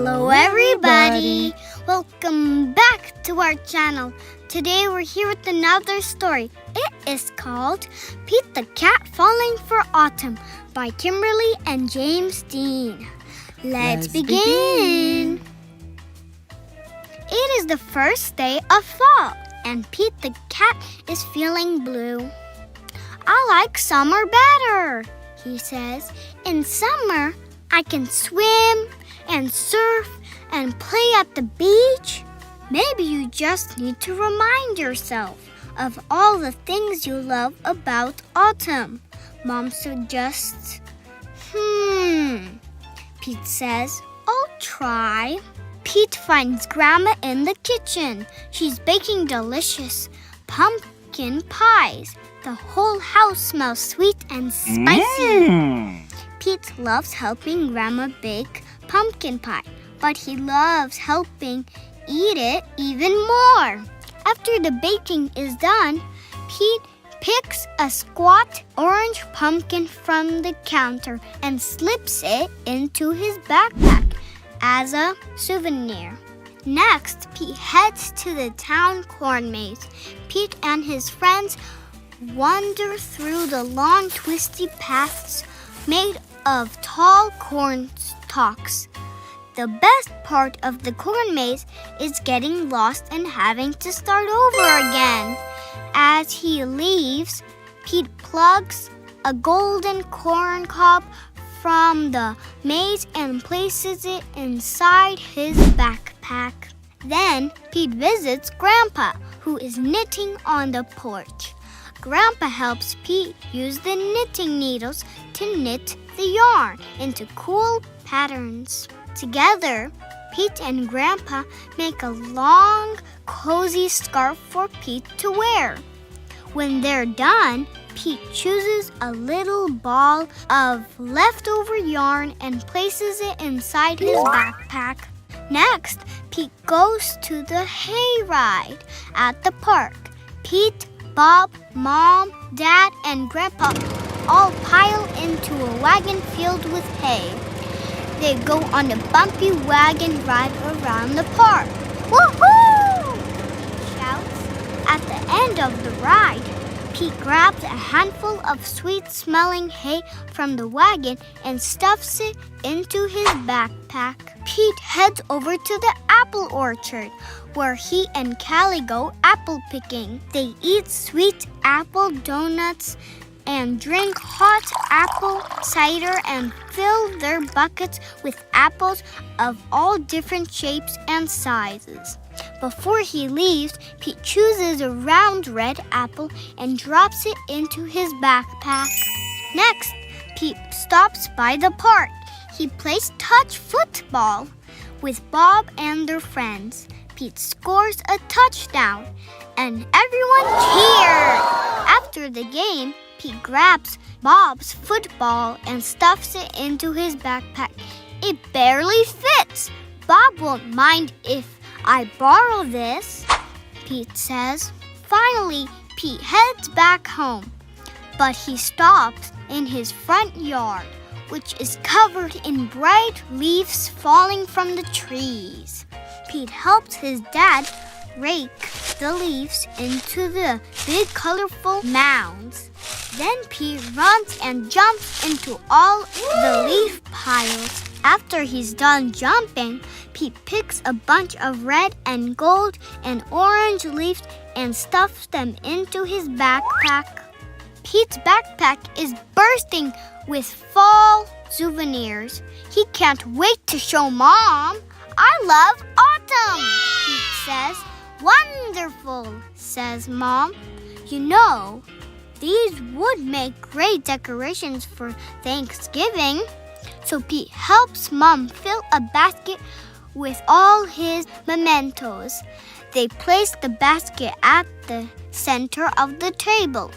Hello everybody! Welcome back to our channel. Today we're here with another story. It is called Pete the Cat Falling for Autumn by Kimberly and James Dean. Let's begin! It is the first day of fall and Pete the Cat is feeling blue. I like summer better, he says. In summer, I can swim and surf and play at the beach. Maybe you just need to remind yourself of all the things you love about autumn, Mom suggests. Pete says, I'll try. Pete finds Grandma in the kitchen. She's baking delicious pumpkin pies. The whole house smells sweet and spicy. Pete loves helping Grandma bake pumpkin pie, but he loves helping eat it even more. After the baking is done, Pete picks a squat orange pumpkin from the counter and slips it into his backpack as a souvenir. Next, Pete heads to the town corn maze. Pete and his friends wander through the long, twisty paths made of tall corn stalks. The best part of the corn maze is getting lost and having to start over again. As he leaves, Pete plugs a golden corn cob from the maze and places it inside his backpack. Then Pete visits Grandpa, who is knitting on the porch. Grandpa helps Pete use the knitting needles to knit the yarn into cool patterns. Together, Pete and Grandpa make a long, cozy scarf for Pete to wear. When they're done, Pete chooses a little ball of leftover yarn and places it inside his backpack. Next, Pete goes to the hayride at the park. Pete, Bob, Mom, Dad, and Grandpa all pile into a wagon filled with hay. They go on a bumpy wagon ride around the park. Woohoo! Pete shouts. At the end of the ride, Pete grabs a handful of sweet-smelling hay from the wagon and stuffs it into his backpack. Pete heads over to the apple orchard, where he and Callie go apple picking. They eat sweet apple donuts and drink hot apple cider and fill their buckets with apples of all different shapes and sizes. Before he leaves, Pete chooses a round red apple and drops it into his backpack. Next, Pete stops by the park. He plays touch football with Bob and their friends. Pete scores a touchdown, and everyone cheered. After the game, Pete grabs Bob's football and stuffs it into his backpack. It barely fits. Bob won't mind if I borrow this, Pete says. Finally, Pete heads back home, but he stops in his front yard, which is covered in bright leaves falling from the trees. Pete helps his dad rake the leaves into the big colorful mounds. Then Pete runs and jumps into all the leaf piles. After he's done jumping, Pete picks a bunch of red and gold and orange leaves and stuffs them into his backpack. Pete's backpack is bursting with fall souvenirs. He can't wait to show Mom. I love autumn, Pete says. Wonderful, says Mom. You know, these would make great decorations for Thanksgiving. So Pete helps Mom fill a basket with all his mementos. They place the basket at the center of the table.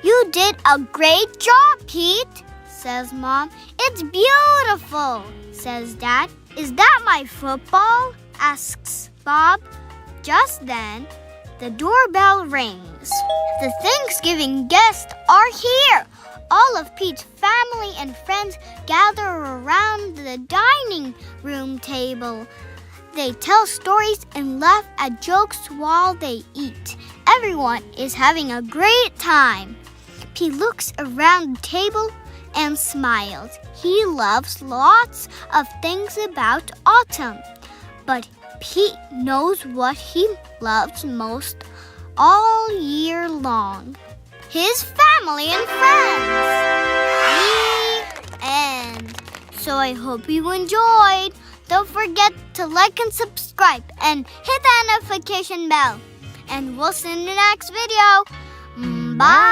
You did a great job, Pete, says Mom. It's beautiful, says Dad. Is that my football? Asks Bob. Just then, the doorbell rings. The Thanksgiving guests are here. All of Pete's family and friends gather around the dining room table. They tell stories and laugh at jokes while they eat. Everyone is having a great time. Pete looks around the table and smiles. He loves lots of things about autumn. But Pete knows what he loves most all year long. His family and friends. The end. So I hope you enjoyed. Don't forget to like and subscribe and hit that notification bell. And we'll see you in the next video. Bye.